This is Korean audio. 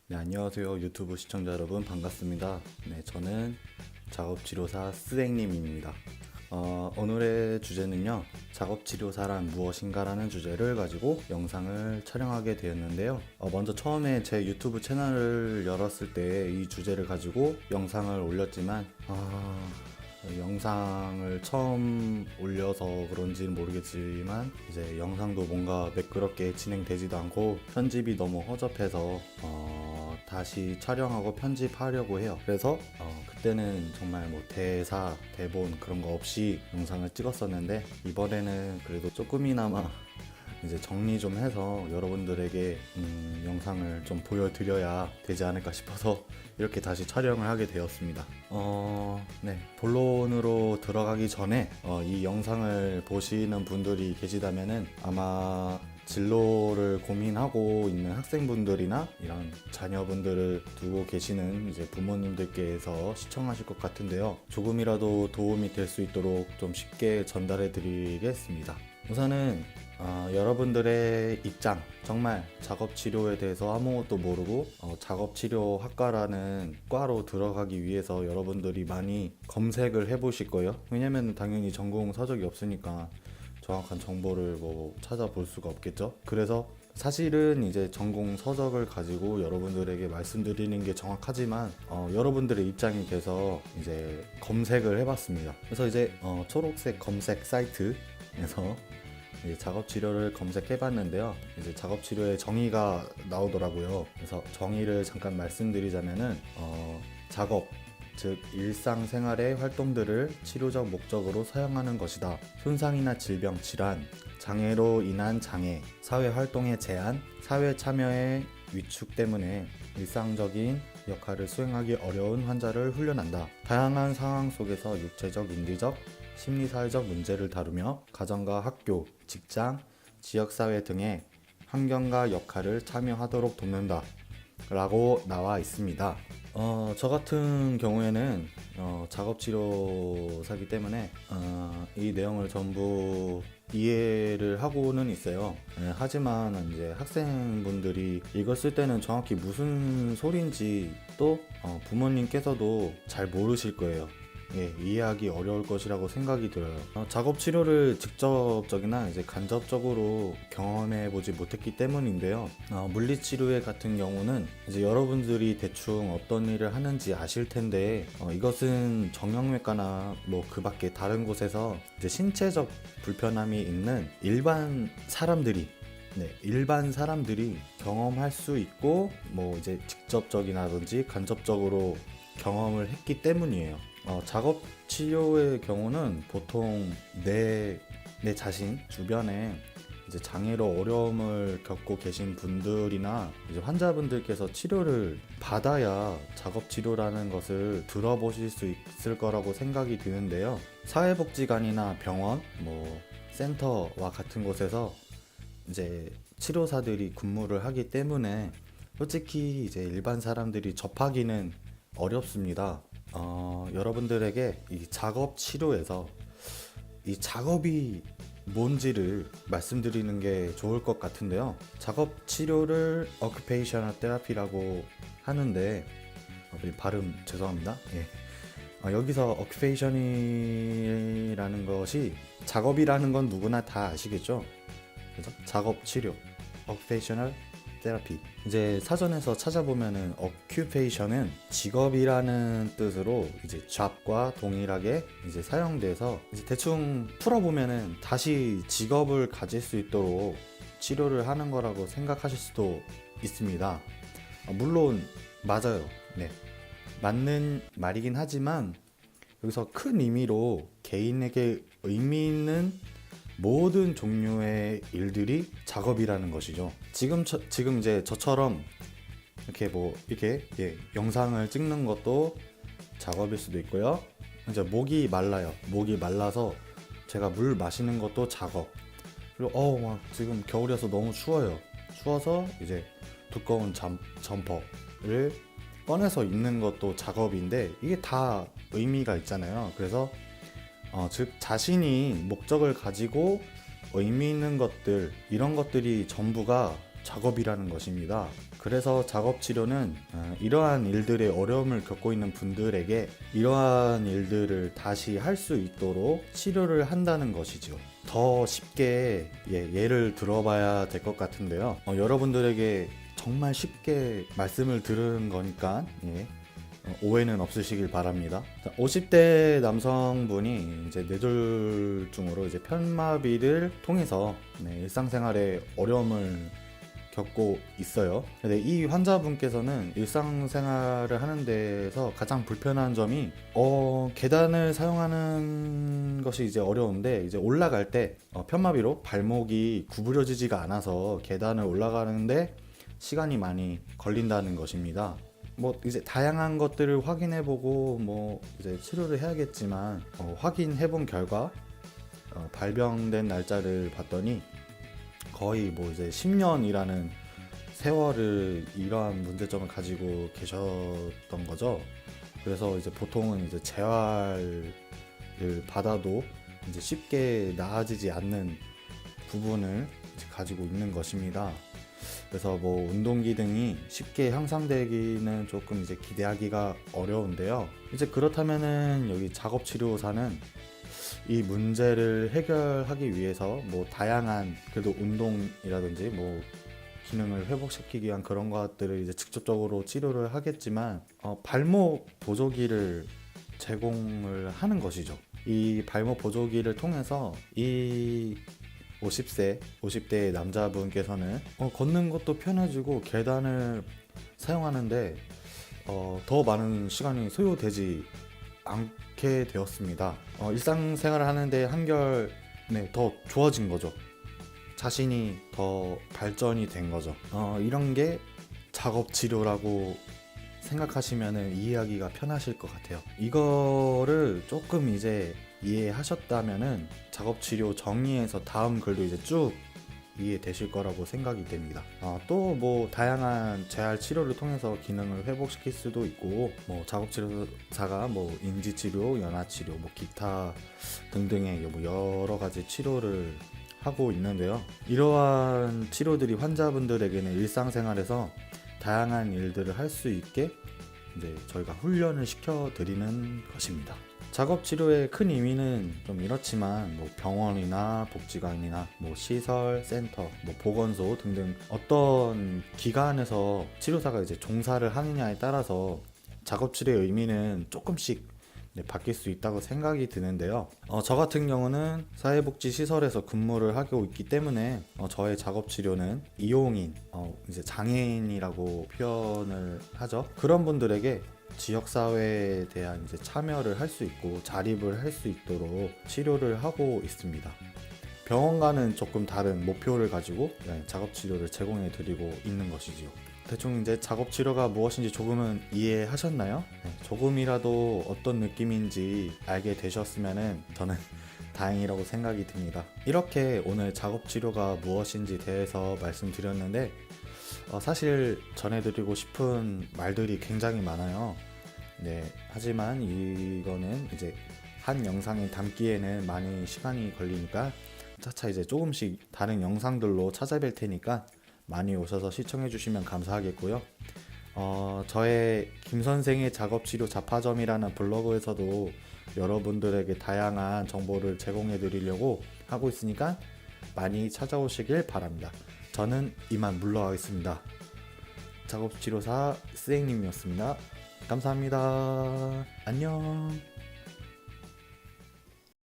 네, 안녕하세요. 유튜브 시청자 여러분 반갑습니다. 네, 저는 작업치료사 스댕님입니다. 오늘의 주제는요, 작업치료사란 무엇인가라는 주제를 가지고 영상을 촬영하게 되었는데요. 먼저 처음에 제 유튜브 채널을 열었을 때 이 주제를 가지고 영상을 올렸지만, 영상을 처음 올려서 그런지는 모르겠지만 이제 영상도 뭔가 매끄럽게 진행되지도 않고 편집이 너무 허접해서 다시 촬영하고 편집하려고 해요. 그래서 그때는 정말 뭐 대사, 대본 그런 거 없이 영상을 찍었었는데 이번에는 그래도 조금이나마 이제 정리 좀 해서 여러분들에게 영상을 좀 보여드려야 되지 않을까 싶어서 이렇게 다시 촬영을 하게 되었습니다. 네, 본론으로 들어가기 전에 이 영상을 보시는 분들이 계시다면은 아마 진로를 고민하고 있는 학생분들이나 이런 자녀분들을 두고 계시는 이제 부모님들께서 시청하실 것 같은데요. 조금이라도 도움이 될 수 있도록 좀 쉽게 전달해 드리겠습니다. 우선은 여러분들의 입장, 정말 작업치료에 대해서 아무것도 모르고 작업치료학과라는 과로 들어가기 위해서 여러분들이 많이 검색을 해보실 거예요. 왜냐면 당연히 전공 서적이 없으니까 정확한 정보를 뭐 찾아볼 수가 없겠죠. 그래서 사실은 이제 전공 서적을 가지고 여러분들에게 말씀드리는 게 정확하지만 여러분들의 입장이 돼서 이제 검색을 해봤습니다. 그래서 이제 초록색 검색 사이트에서 작업치료를 검색해봤는데요. 이제 작업치료의 정의가 나오더라고요. 그래서 정의를 잠깐 말씀드리자면은 작업, 즉 일상생활의 활동들을 치료적 목적으로 사용하는 것이다. 손상이나 질병, 질환, 장애로 인한 장애, 사회활동의 제한, 사회 참여의 위축 때문에 일상적인 역할을 수행하기 어려운 환자를 훈련한다. 다양한 상황 속에서 육체적, 인지적, 심리사회적 문제를 다루며 가정과 학교, 직장, 지역사회 등의 환경과 역할을 참여하도록 돕는다 라고 나와 있습니다. 저 같은 경우에는 작업치료사기 때문에 이 내용을 전부 이해를 하고는 있어요. 하지만 이제 학생분들이 읽었을 때는 정확히 무슨 소린지 또 부모님께서도 잘 모르실 거예요. 이해하기 어려울 것이라고 생각이 들어요. 작업 치료를 직접적이나 이제 간접적으로 경험해 보지 못했기 때문인데요. 물리치료회 같은 경우는 이제 여러분들이 대충 어떤 일을 하는지 아실 텐데 이것은 정형외과나 뭐 그 밖에 다른 곳에서 이제 신체적 불편함이 있는 일반 사람들이 경험할 수 있고 뭐 이제 직접적이라든지 간접적으로 경험을 했기 때문이에요. 작업 치료의 경우는 보통 내 자신 주변에 이제 장애로 어려움을 겪고 계신 분들이나 이제 환자분들께서 치료를 받아야 작업 치료라는 것을 들어보실 수 있을 거라고 생각이 드는데요. 사회복지관이나 병원, 뭐 센터와 같은 곳에서 이제 치료사들이 근무를 하기 때문에 솔직히 이제 일반 사람들이 접하기는 어렵습니다. 여러분들에게 이 작업 치료에서 이 작업이 뭔지를 말씀드리는 게 좋을 것 같은데요. 작업 치료를 occupational therapy라고 하는데 발음 죄송합니다. 여기서 occupation이라는 것이 작업이라는 건 누구나 다 아시겠죠? 그래서 작업 치료 occupational 테라피. 이제 사전에서 찾아보면은 occupation은 직업이라는 뜻으로 이제 job과 동일하게 이제 사용돼서 이제 대충 풀어보면은 다시 직업을 가질 수 있도록 치료를 하는 거라고 생각하실 수도 있습니다. 물론 맞아요. 네, 맞는 말이긴 하지만 여기서 큰 의미로 개인에게 의미 있는 모든 종류의 일들이 작업이라는 것이죠. 지금 이제 저처럼 이렇게 영상을 찍는 것도 작업일 수도 있고요. 이제 목이 말라요. 목이 말라서 제가 물 마시는 것도 작업. 그리고 막 지금 겨울이어서 너무 추워요. 추워서 이제 두꺼운 점퍼를 꺼내서 입는 것도 작업인데 이게 다 의미가 있잖아요. 그래서 즉 자신이 목적을 가지고 의미 있는 것들, 이런 것들이 전부가 작업이라는 것입니다. 그래서 작업 치료는 이러한 일들의 어려움을 겪고 있는 분들에게 이러한 일들을 다시 할 수 있도록 치료를 한다는 것이죠. 더 쉽게 예를 들어봐야 될 것 같은데요. 여러분들에게 정말 쉽게 말씀을 들은 거니까 오해는 없으시길 바랍니다. 50대 남성분이 이제 뇌졸중으로 이제 편마비를 통해서 일상생활에 어려움을 겪고 있어요. 근데 이 환자분께서는 일상생활을 하는 데서 가장 불편한 점이 계단을 사용하는 것이 이제 어려운데 이제 올라갈 때 편마비로 발목이 구부려지지가 않아서 계단을 올라가는데 시간이 많이 걸린다는 것입니다. 뭐 이제 다양한 것들을 확인해보고 뭐 이제 치료를 해야겠지만 확인해본 결과 발병된 날짜를 봤더니 거의 뭐 이제 10년이라는 세월을 이러한 문제점을 가지고 계셨던 거죠. 그래서 이제 보통은 이제 재활을 받아도 이제 쉽게 나아지지 않는 부분을 이제 가지고 있는 것입니다. 그래서 뭐 운동기 등이 쉽게 향상되기는 조금 이제 기대하기가 어려운데요. 이제 그렇다면은 여기 작업치료사는 이 문제를 해결하기 위해서 뭐 다양한 그래도 운동이라든지 뭐 기능을 회복시키기 위한 그런 것들을 이제 직접적으로 치료를 하겠지만 발목 보조기를 제공을 하는 것이죠. 이 발목 보조기를 통해서 이 50대 남자분께서는 걷는 것도 편해지고 계단을 사용하는데 더 많은 시간이 소요되지 않게 되었습니다. 일상생활을 하는데 한결 더 좋아진 거죠. 자신이 더 발전이 된 거죠. 이런 게 작업치료라고 생각하시면 이해하기가 편하실 것 같아요. 이거를 조금 이제 이해하셨다면은 작업치료 정의에서 다음 글도 이제 쭉 이해되실 거라고 생각이 됩니다. 또 뭐 다양한 재활 치료를 통해서 기능을 회복시킬 수도 있고 뭐 작업치료사가 뭐 인지치료, 연화치료, 뭐 기타 등등의 뭐 여러 가지 치료를 하고 있는데요. 이러한 치료들이 환자분들에게는 일상생활에서 다양한 일들을 할 수 있게 이제 저희가 훈련을 시켜 드리는 것입니다. 작업치료의 큰 의미는 좀 이렇지만 뭐 병원이나 복지관이나 뭐 시설, 센터, 뭐 보건소 등등 어떤 기관에서 치료사가 이제 종사를 하느냐에 따라서 작업치료의 의미는 조금씩 바뀔 수 있다고 생각이 드는데요. 저 같은 경우는 사회복지시설에서 근무를 하고 있기 때문에 저의 작업치료는 이용인, 이제 장애인이라고 표현을 하죠. 그런 분들에게 지역사회에 대한 이제 참여를 할 수 있고 자립을 할 수 있도록 치료를 하고 있습니다. 병원과는 조금 다른 목표를 가지고 작업치료를 제공해 드리고 있는 것이지요. 대충 이제 작업치료가 무엇인지 조금은 이해하셨나요? 조금이라도 어떤 느낌인지 알게 되셨으면 저는 다행이라고 생각이 듭니다. 이렇게 오늘 작업치료가 무엇인지 대해서 말씀드렸는데 사실 전해드리고 싶은 말들이 굉장히 많아요. 하지만 이거는 이제 한 영상에 담기에는 많이 시간이 걸리니까 차차 이제 조금씩 다른 영상들로 찾아뵐 테니까 많이 오셔서 시청해 주시면 감사하겠고요. 저의 김선생의 작업치료 잡화점이라는 블로그에서도 여러분들에게 다양한 정보를 제공해 드리려고 하고 있으니까 많이 찾아오시길 바랍니다. 저는 이만 물러가겠습니다. 작업치료사 스행님이었습니다. 감사합니다. 안녕.